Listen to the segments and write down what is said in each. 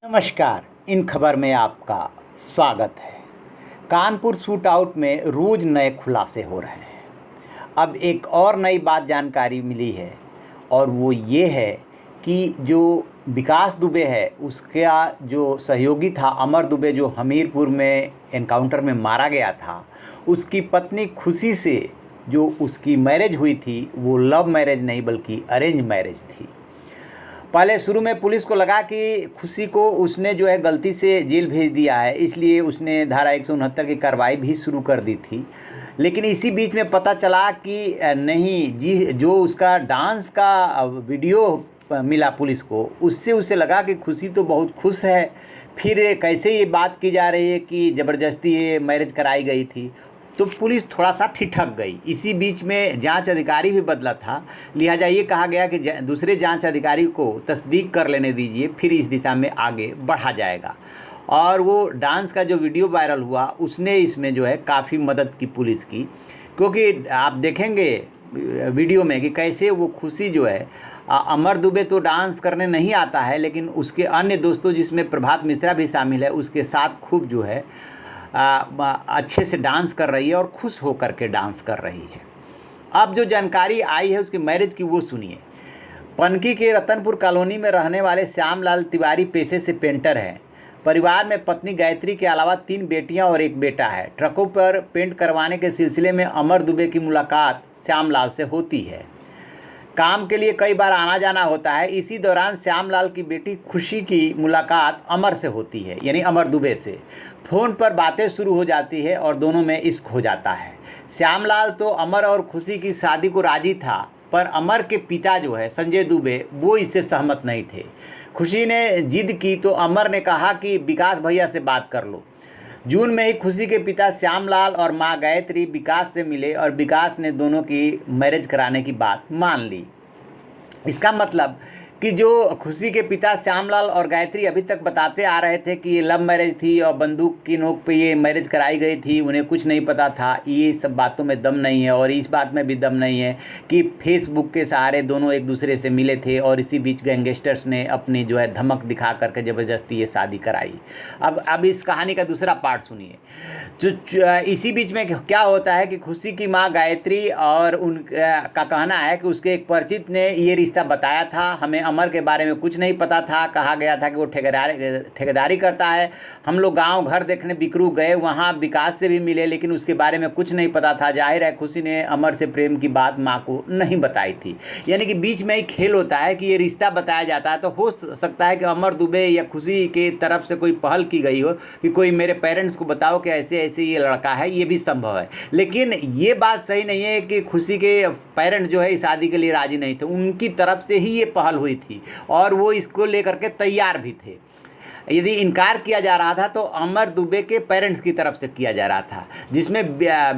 नमस्कार। इन खबर में आपका स्वागत है। कानपुर शूट आउट में रोज़ नए खुलासे हो रहे हैं। अब एक और नई बात जानकारी मिली है और वो ये है कि जो विकास दुबे है उसका जो सहयोगी था अमर दुबे, जो हमीरपुर में एनकाउंटर में मारा गया था, उसकी पत्नी खुशी से जो उसकी मैरिज हुई थी वो लव मैरिज नहीं बल्कि अरेंज मैरिज थी। पहले शुरू में पुलिस को लगा कि खुशी को उसने जो है गलती से जेल भेज दिया है, इसलिए उसने धारा 169 की कार्रवाई भी शुरू कर दी थी। लेकिन इसी बीच में पता चला कि नहीं जी, जो उसका डांस का वीडियो मिला पुलिस को, उससे उसे लगा कि खुशी तो बहुत खुश है। फिर कैसे ये बात की जा रही है कि ज़बरदस्ती ये मैरिज कराई गई थी, तो पुलिस थोड़ा सा ठिठक गई। इसी बीच में जांच अधिकारी भी बदला था, लिहाजा ये कहा गया कि दूसरे जांच अधिकारी को तस्दीक कर लेने दीजिए, फिर इस दिशा में आगे बढ़ा जाएगा। और वो डांस का जो वीडियो वायरल हुआ उसने इसमें जो है काफ़ी मदद की पुलिस की, क्योंकि आप देखेंगे वीडियो में कि कैसे वो खुशी जो है, अमर दुबे तो डांस करने नहीं आता है, लेकिन उसके अन्य दोस्तों जिसमें प्रभात मिश्रा भी शामिल है, उसके साथ खूब जो है अच्छे से डांस कर रही है और खुश होकर के डांस कर रही है। अब जो जानकारी आई है उसकी मैरिज की वो सुनिए। पनकी के रतनपुर कॉलोनी में रहने वाले श्यामलाल तिवारी पेशे से पेंटर हैं। परिवार में पत्नी गायत्री के अलावा 3 बेटियां और 1 बेटा है। ट्रकों पर पेंट करवाने के सिलसिले में अमर दुबे की मुलाकात श्यामलाल से होती है। काम के लिए कई बार आना जाना होता है। इसी दौरान श्यामलाल की बेटी खुशी की मुलाकात अमर से होती है, यानी अमर दुबे से। फ़ोन पर बातें शुरू हो जाती है और दोनों में इश्क हो जाता है। श्यामलाल तो अमर और खुशी की शादी को राजी था, पर अमर के पिता जो है संजय दुबे, वो इससे सहमत नहीं थे। खुशी ने जिद की तो अमर ने कहा कि विकास भैया से बात कर लो। जून में ही खुशी के पिता श्यामलाल और मां गायत्री विकास से मिले और विकास ने दोनों की मैरिज कराने की बात मान ली। इसका मतलब कि जो खुशी के पिता श्यामलाल और गायत्री अभी तक बताते आ रहे थे कि ये लव मैरिज थी और बंदूक की नोक पे ये मैरिज कराई गई थी, उन्हें कुछ नहीं पता था, ये सब बातों में दम नहीं है। और इस बात में भी दम नहीं है कि फेसबुक के सहारे दोनों एक दूसरे से मिले थे और इसी बीच गैंगस्टर्स ने अपनी जो है धमक दिखा करके ज़बरदस्ती ये शादी कराई। अब इस कहानी का दूसरा पार्ट सुनिए। जो इसी बीच में क्या होता है कि खुशी की माँ गायत्री और उनका कहना है कि उसके एक परिचित ने ये रिश्ता बताया था। हमें अमर के बारे में कुछ नहीं पता था। कहा गया था कि वो ठेकेदारी करता है। हम लोग गांव घर देखने बिकरू गए, वहाँ विकास से भी मिले, लेकिन उसके बारे में कुछ नहीं पता था। जाहिर है खुशी ने अमर से प्रेम की बात माँ को नहीं बताई थी। यानी कि बीच में ही खेल होता है कि ये रिश्ता बताया जाता है, तो हो सकता है कि अमर दुबे या खुशी के तरफ से कोई पहल की गई हो कि कोई मेरे पेरेंट्स को बताओ कि ऐसे ऐसे ये लड़का है, ये भी संभव है। लेकिन ये बात सही नहीं है कि खुशी के पेरेंट्स जो है इस शादी के लिए राजी नहीं थे। उनकी तरफ से ही ये पहल हुई थी और वो इसको लेकर के तैयार भी थे। यदि इनकार किया जा रहा था तो अमर दुबे के पेरेंट्स की तरफ से किया जा रहा था, जिसमें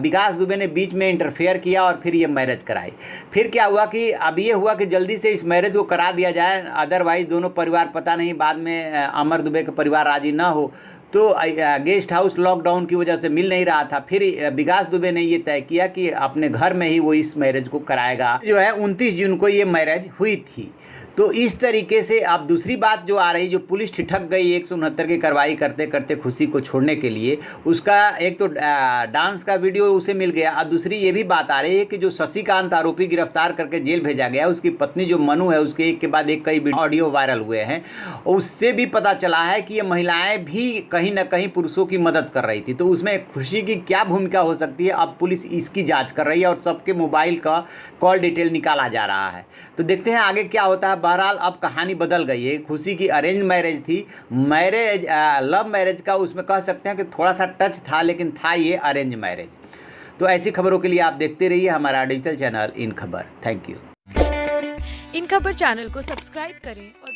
विकास दुबे ने बीच में इंटरफेयर किया और फिर ये मैरिज कराई। फिर क्या हुआ कि अब ये हुआ कि जल्दी से इस मैरिज को करा दिया जाए, अदरवाइज दोनों परिवार, पता नहीं बाद में अमर दुबे का परिवार राजी ना हो तो गेस्ट हाउस लॉकडाउन की वजह से मिल नहीं रहा था। फिर विकास दुबे ने ये तय किया कि अपने घर में ही वो इस मैरिज को कराएगा। जो है 29 जून को ये मैरिज हुई थी। तो इस तरीके से अब दूसरी बात जो आ रही, जो पुलिस ठिठक गई 169 की कार्रवाई करते करते खुशी को छोड़ने के लिए, उसका एक तो डांस का वीडियो उसे मिल गया और दूसरी ये भी बात आ रही है कि जो शशिकांत आरोपी गिरफ्तार करके जेल भेजा गया, उसकी पत्नी जो मनु है, उसके एक के बाद एक कई ऑडियो वायरल हुए हैं। उससे भी पता चला है कि ये महिलाएं भी कहीं ना कहीं पुरुषों की मदद कर रही थी। तो उसमें खुशी की क्या भूमिका हो सकती है, अब पुलिस इसकी जाँच कर रही है और सबके मोबाइल का कॉल डिटेल निकाला जा रहा है। तो देखते हैं आगे क्या होता है। बहरहाल अब कहानी बदल गई है। खुशी की अरेंज मैरिज थी, लव मैरिज का उसमें कह सकते हैं कि थोड़ा सा टच था, लेकिन था ये अरेंज मैरिज। तो ऐसी खबरों के लिए आप देखते रहिए हमारा डिजिटल चैनल इन खबर। Thank you. इन खबर चैनल को सब्सक्राइब करें और